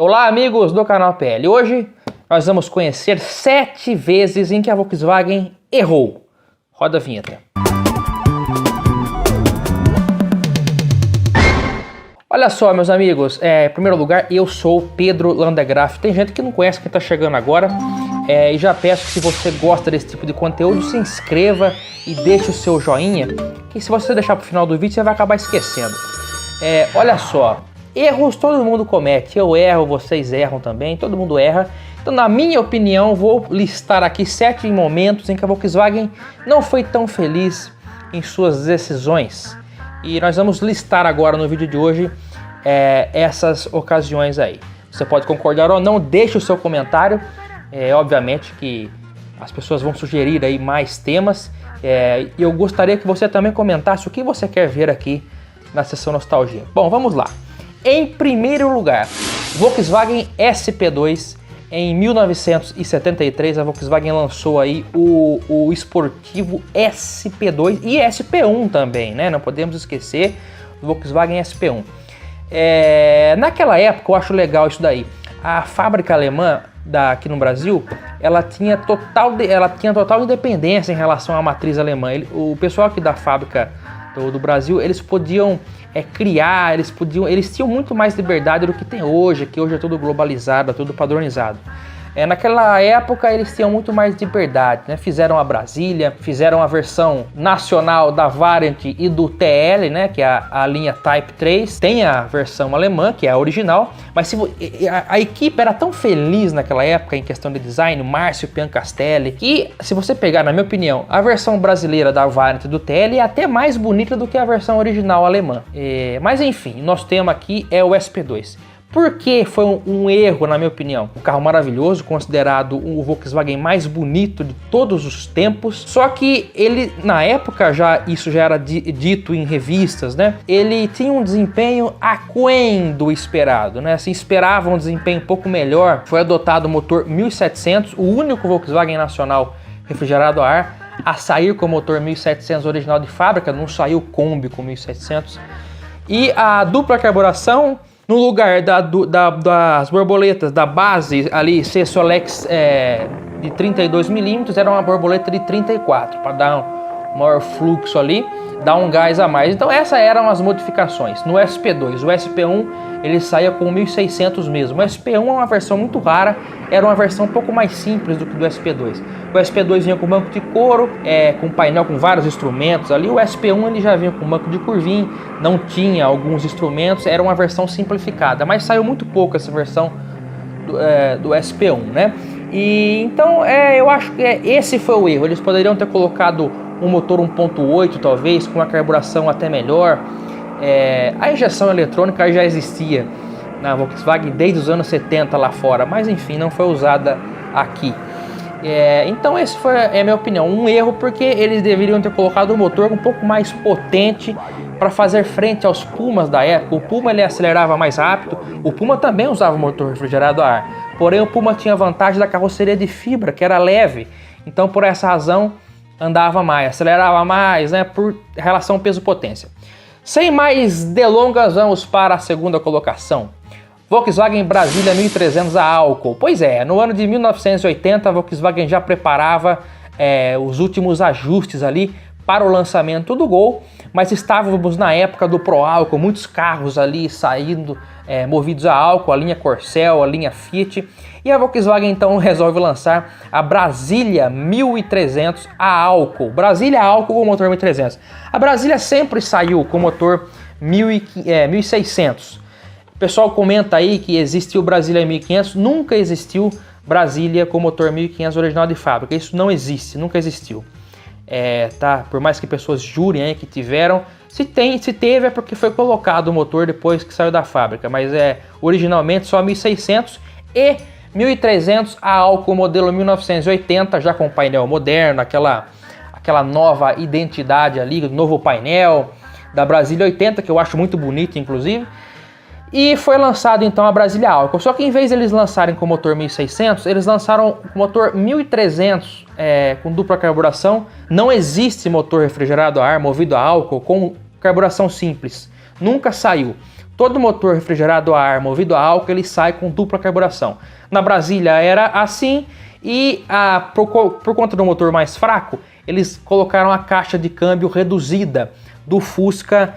Olá, amigos do canal PL. Hoje nós vamos conhecer 7 vezes em que a Volkswagen errou. Roda a vinheta. Olha só, meus amigos, em primeiro lugar, eu sou Pedro Landegraaff. Tem gente que não conhece quem está chegando agora, e já peço que, se você gosta desse tipo de conteúdo, se inscreva e deixe o seu joinha, que se você deixar para o final do vídeo, você vai acabar esquecendo. Olha só, erros todo mundo comete, eu erro, vocês erram também, todo mundo erra. Então, na minha opinião, vou listar aqui 7 momentos em que a Volkswagen não foi tão feliz em suas decisões. E nós vamos listar agora no vídeo de hoje essas ocasiões aí. Você pode concordar ou não, deixe o seu comentário. Obviamente que as pessoas vão sugerir aí mais temas. E eu gostaria que você também comentasse o que você quer ver aqui na sessão nostalgia. Bom, vamos lá. Em primeiro lugar, Volkswagen SP2. Em 1973 a Volkswagen lançou aí o esportivo SP2 e SP1 também, né? Não podemos esquecer do Volkswagen SP1. Naquela época eu acho legal isso daí. A fábrica alemã aqui no Brasil, ela tinha total independência em relação à matriz alemã. O pessoal aqui da fábrica do Brasil, eles podiam criar, eles tinham muito mais liberdade do que tem hoje, que hoje é tudo globalizado, é tudo padronizado. Naquela época eles tinham muito mais liberdade, né? Fizeram a Brasília, fizeram a versão nacional da Variant e do TL, né? Que é a linha Type 3, tem a versão alemã, que é a original, mas a equipe era tão feliz naquela época em questão de design, Márcio Piancastelli, que, se você pegar, na minha opinião, a versão brasileira da Variant e do TL é até mais bonita do que a versão original alemã. Mas enfim, nosso tema aqui é o SP2. Por que foi um erro, na minha opinião? Um carro maravilhoso, considerado o Volkswagen mais bonito de todos os tempos. Só que ele, na época, isso já era dito em revistas, né? Ele tinha um desempenho aquém do esperado, né? Se esperava um desempenho um pouco melhor, foi adotado o motor 1700, o único Volkswagen nacional refrigerado a ar a sair com o motor 1700 original de fábrica, não saiu Kombi com 1700. E a dupla carburação, no lugar das borboletas da base ali, C-Solex de 32mm, era uma borboleta de 34, para dar um maior fluxo ali, dar um gás a mais. Então essas eram as modificações no SP2. O SP1 ele saía com 1600 mesmo. O SP1 é uma versão muito rara, era uma versão um pouco mais simples do que do SP2. O SP2 vinha com banco de couro, com painel com vários instrumentos ali. O SP1 ele já vinha com banco de curvinha, não tinha alguns instrumentos, era uma versão simplificada, mas saiu muito pouco essa versão do SP1, né? E então eu acho que esse foi o erro. Eles poderiam ter colocado um motor 1.8 talvez, com uma carburação até melhor. A injeção eletrônica já existia na Volkswagen desde os anos 70 lá fora, mas enfim, não foi usada aqui. Então esse foi, a minha opinião, um erro, porque eles deveriam ter colocado um motor um pouco mais potente para fazer frente aos Pumas da época. O Puma ele acelerava mais rápido, o Puma também usava motor refrigerado a ar, porém o Puma tinha a vantagem da carroceria de fibra, que era leve, então por essa razão andava mais, acelerava mais, né, por relação peso-potência. Sem mais delongas, vamos para a segunda colocação. Volkswagen Brasília 1300 a álcool. Pois no ano de 1980 a Volkswagen já preparava os últimos ajustes ali para o lançamento do Gol, mas estávamos na época do Pro Álcool, muitos carros ali saindo movidos a álcool, a linha Corcel, a linha Fiat, e a Volkswagen então resolve lançar a Brasília 1300 a álcool. Brasília a álcool com motor 1300. A Brasília sempre saiu com motor 1600. O pessoal comenta aí que existiu Brasília 1500, nunca existiu Brasília com motor 1500 original de fábrica. Isso não existe, nunca existiu. Por mais que pessoas jurem aí que tiveram, se teve é porque foi colocado o motor depois que saiu da fábrica, mas originalmente só 1600 e 1300 a álcool modelo 1980, já com painel moderno, aquela nova identidade ali, novo painel da Brasília 80, que eu acho muito bonito inclusive. E foi lançado então a Brasília álcool, só que em vez de eles lançarem com motor 1600, eles lançaram com motor 1300 com dupla carburação. Não existe motor refrigerado a ar movido a álcool com carburação simples, nunca saiu. todo motor refrigerado a ar movido a álcool ele sai com dupla carburação. Na Brasília era assim e por conta do motor mais fraco, eles colocaram a caixa de câmbio reduzida do Fusca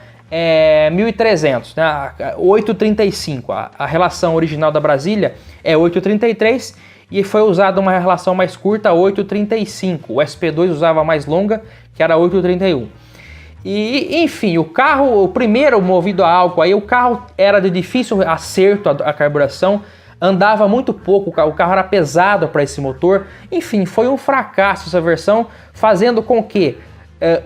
1300, né? 835. A relação original da Brasília é 833 e foi usada uma relação mais curta, 835. O SP2 usava a mais longa, que era 831. E enfim, o primeiro movido a álcool, aí o carro era de difícil acerto a carburação, andava muito pouco, o carro era pesado para esse motor. Enfim, foi um fracasso essa versão, fazendo com que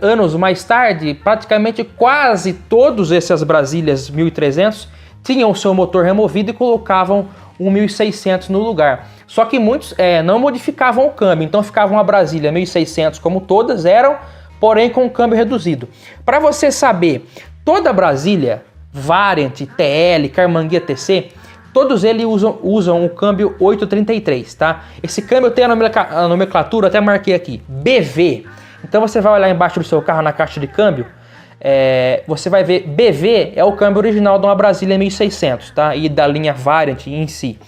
anos mais tarde, praticamente quase todos esses Brasílias 1300 tinham o seu motor removido e colocavam um 1600 no lugar. Só que muitos não modificavam o câmbio, então ficava uma Brasília 1600 como todas eram, porém com o câmbio reduzido. Para você saber, toda Brasília, Variant, TL, Carmanguia TC, todos eles usam o câmbio 833, tá? Esse câmbio tem a nomenclatura, até marquei aqui, BV. Então você vai olhar embaixo do seu carro na caixa de câmbio, você vai ver BV é o câmbio original de uma Brasília 1600, tá? E da linha Variant em si.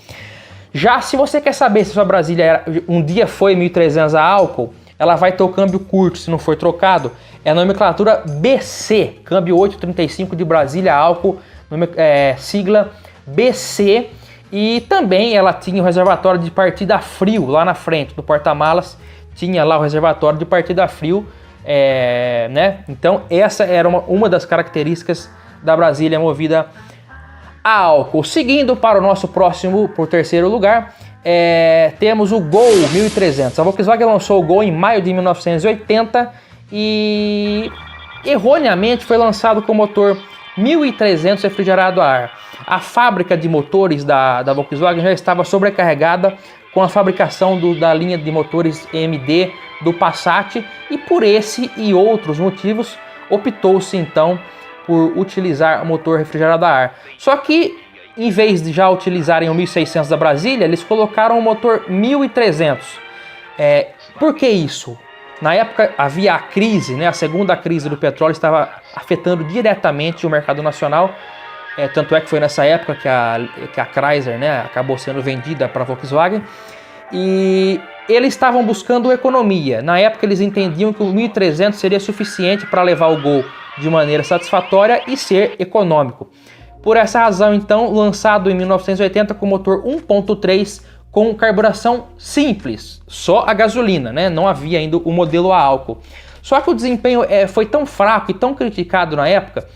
Já se você quer saber se sua Brasília um dia foi 1300 a álcool, ela vai ter o câmbio curto, se não for trocado, é a nomenclatura BC, câmbio 835 de Brasília a álcool, sigla BC, e também ela tinha o reservatório de partida frio lá na frente do porta-malas, tinha lá o reservatório de partida frio, né? Então essa era uma das características da Brasília movida a álcool. Seguindo para o nosso próximo, por terceiro lugar, temos o Gol 1300. A Volkswagen lançou o Gol em maio de 1980 e erroneamente foi lançado com motor 1300 refrigerado a ar. A fábrica de motores da Volkswagen já estava sobrecarregada com a fabricação da linha de motores EMD do Passat, e por esse e outros motivos optou-se então por utilizar o motor refrigerado a ar. Só que em vez de já utilizarem o 1600 da Brasília, eles colocaram o motor 1300. Por que isso? Na época havia a crise, né? A segunda crise do petróleo estava afetando diretamente o mercado nacional. Tanto é que foi nessa época que a Chrysler, né, acabou sendo vendida para a Volkswagen. E eles estavam buscando economia. Na época eles entendiam que o 1300 seria suficiente para levar o Gol de maneira satisfatória e ser econômico. Por essa razão, então, lançado em 1980 com motor 1.3 com carburação simples, só a gasolina, né? Não havia ainda o modelo a álcool. Só que o desempenho foi tão fraco e tão criticado na época,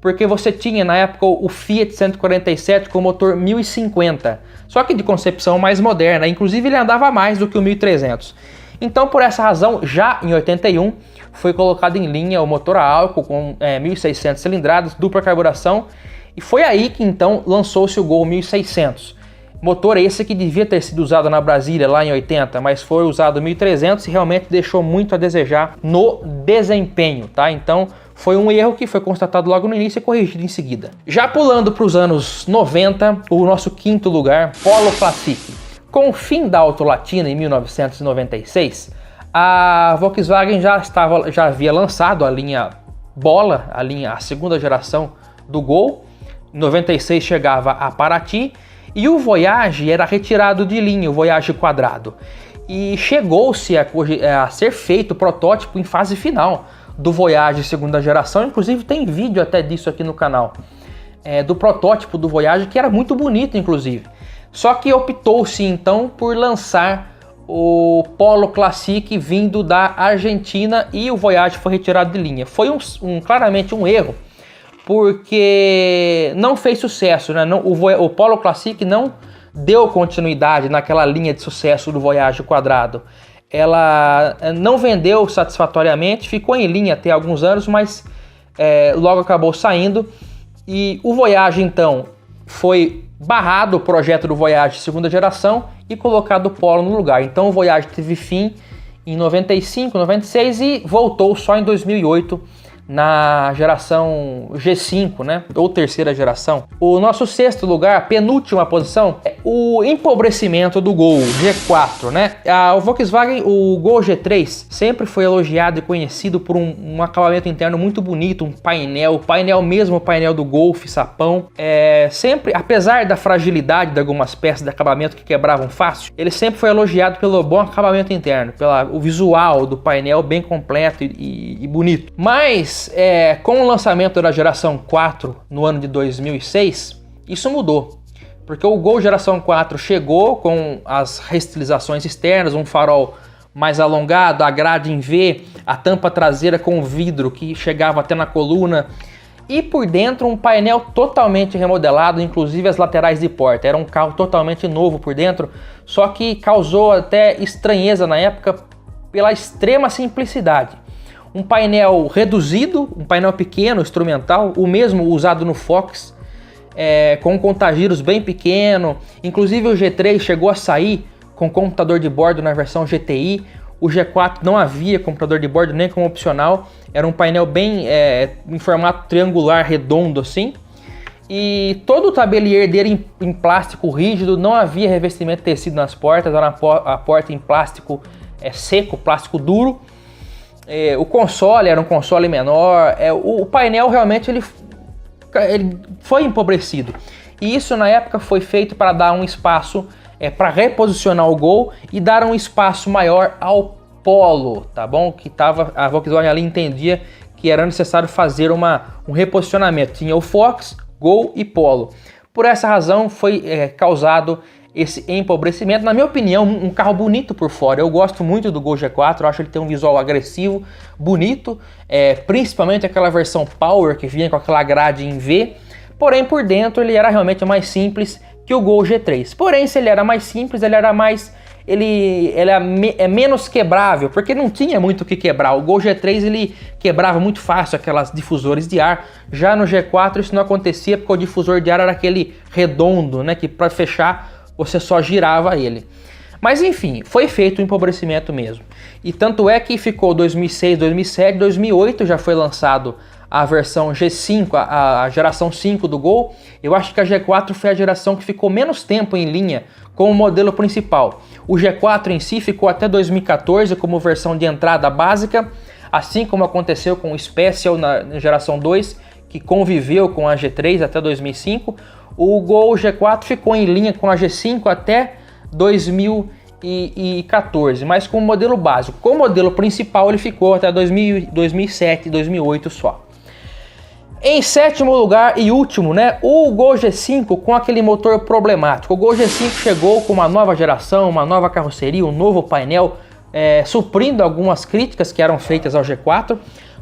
porque você tinha na época o Fiat 147 com motor 1050, só que de concepção mais moderna, inclusive ele andava mais do que o 1300. Então, por essa razão, já em 81 foi colocado em linha o motor a álcool com 1600 cilindradas, dupla carburação, e foi aí que então lançou-se o Gol 1600. Motor esse que devia ter sido usado na Brasília lá em 80, mas foi usado 1300 e realmente deixou muito a desejar no desempenho, tá? Então foi um erro que foi constatado logo no início e corrigido em seguida. Já pulando para os anos 90, o nosso quinto lugar, Polo Classic. Com o fim da Auto Latina em 1996, a Volkswagen já havia lançado a linha Bola, a segunda geração do Gol. Em 96 chegava a Paraty e o Voyage era retirado de linha, o Voyage quadrado. E chegou-se a ser feito o protótipo em fase final do Voyage segunda geração, inclusive tem vídeo até disso aqui no canal, do protótipo do Voyage, que era muito bonito inclusive. Só que optou-se então por lançar o Polo Classic vindo da Argentina e o Voyage foi retirado de linha. Foi claramente um erro, porque não fez sucesso, né? O Polo Classic não deu continuidade naquela linha de sucesso do Voyage quadrado. Ela não vendeu satisfatoriamente, ficou em linha até alguns anos, mas logo acabou saindo. E o Voyage então foi barrado, o projeto do Voyage segunda geração, e colocado o Polo no lugar. Então o Voyage teve fim em 95, 96 e voltou só em 2008 na geração G5, né? Ou terceira geração. O nosso sexto lugar, penúltima posição, o empobrecimento do Gol G4, né? O Volkswagen, o Gol G3 sempre foi elogiado e conhecido por um acabamento interno muito bonito, um painel mesmo, o painel do Golf, sapão. Sempre, apesar da fragilidade de algumas peças de acabamento que quebravam fácil, ele sempre foi elogiado pelo bom acabamento interno, pelo visual do painel bem completo e bonito. Mas com o lançamento da geração 4 no ano de 2006, isso mudou. Porque o Gol geração 4 chegou com as restilizações externas, um farol mais alongado, a grade em V, a tampa traseira com vidro que chegava até na coluna e por dentro um painel totalmente remodelado, inclusive as laterais de porta. Era um carro totalmente novo por dentro, só que causou até estranheza na época pela extrema simplicidade. Um painel reduzido, um painel pequeno, instrumental, o mesmo usado no Fox, com um contagiros bem pequeno. Inclusive o G3 chegou a sair com computador de bordo na versão GTI. O G4 não havia computador de bordo nem como opcional. Era um painel bem em formato triangular, redondo assim. E todo o tabelier dele em plástico rígido, não havia revestimento de tecido nas portas, era a porta em plástico seco, plástico duro. O console era um console menor. O painel realmente ele foi empobrecido, e isso na época foi feito para dar um espaço, para reposicionar o Gol e dar um espaço maior ao Polo, tá bom? A Volkswagen ali entendia que era necessário fazer um reposicionamento. Tinha o Fox, Gol e Polo. Por essa razão foi causado esse empobrecimento. Na minha opinião, um carro bonito por fora. Eu gosto muito do Gol G4, eu acho que ele tem um visual agressivo, bonito, principalmente aquela versão Power que vinha com aquela grade em V. Porém, por dentro ele era realmente mais simples que o Gol G3. Porém, se ele era mais simples, ele é menos quebrável, porque não tinha muito o que quebrar. O Gol G3 ele quebrava muito fácil aquelas difusores de ar. Já no G4 isso não acontecia, porque o difusor de ar era aquele redondo, né, que para fechar você só girava ele. Mas enfim, foi feito o empobrecimento mesmo. E tanto é que ficou 2006, 2007, 2008 já foi lançado a versão G5, a geração 5 do Gol. Eu acho que a G4 foi a geração que ficou menos tempo em linha com o modelo principal. O G4 em si ficou até 2014 como versão de entrada básica, assim como aconteceu com o Special na geração 2, que conviveu com a G3 até 2005. O Gol G4 ficou em linha com a G5 até 2014, mas com o modelo básico. Com o modelo principal ele ficou até 2007, 2008 só. Em sétimo lugar e último, né, o Gol G5 com aquele motor problemático. O Gol G5 chegou com uma nova geração, uma nova carroceria, um novo painel, suprindo algumas críticas que eram feitas ao G4.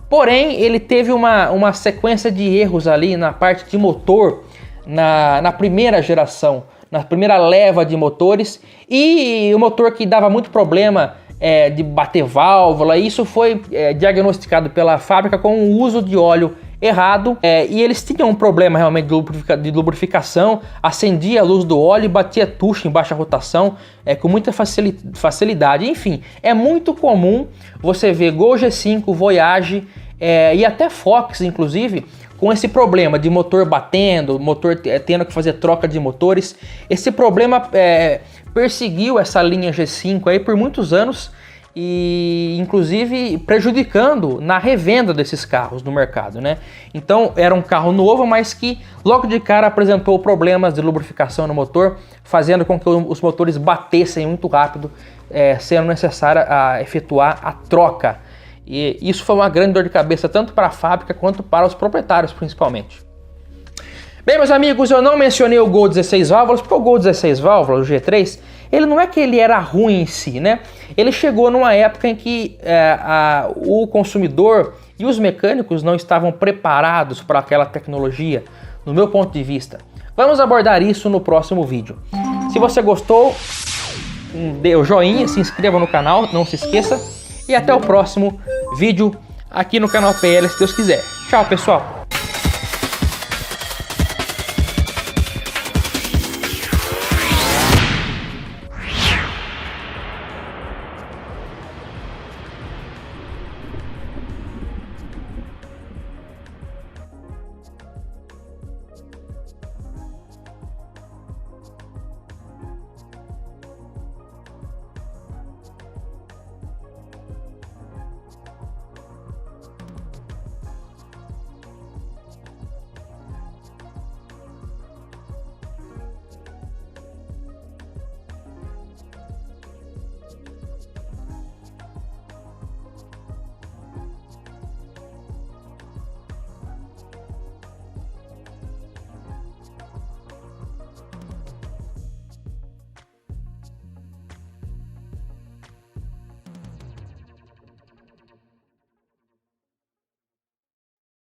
Porém, ele teve uma sequência de erros ali na parte de motor, na primeira geração, na primeira leva de motores, e o motor que dava muito problema de bater válvula. Isso foi diagnosticado pela fábrica com o uso de óleo errado, e eles tinham um problema realmente de lubrificação. Acendia a luz do óleo e batia tucho em baixa rotação com muita facilidade. Enfim, é muito comum você ver Gol G5, Voyage e até Fox, inclusive, com esse problema de motor batendo, motor tendo que fazer troca de motores. Esse problema perseguiu essa linha G5 aí por muitos anos, e inclusive prejudicando na revenda desses carros no mercado, né? Então era um carro novo, mas que logo de cara apresentou problemas de lubrificação no motor, fazendo com que os motores batessem muito rápido, sendo necessário efetuar a troca. E isso foi uma grande dor de cabeça tanto para a fábrica quanto para os proprietários principalmente. Bem, meus amigos, eu não mencionei o Gol 16 válvulas, porque o Gol 16 válvulas, o G3, ele não é que ele era ruim em si, né? Ele chegou numa época em que o consumidor e os mecânicos não estavam preparados para aquela tecnologia, no meu ponto de vista. Vamos abordar isso no próximo vídeo. Se você gostou, dê o joinha, se inscreva no canal, não se esqueça. E até o próximo vídeo aqui no canal PL, se Deus quiser. Tchau, pessoal!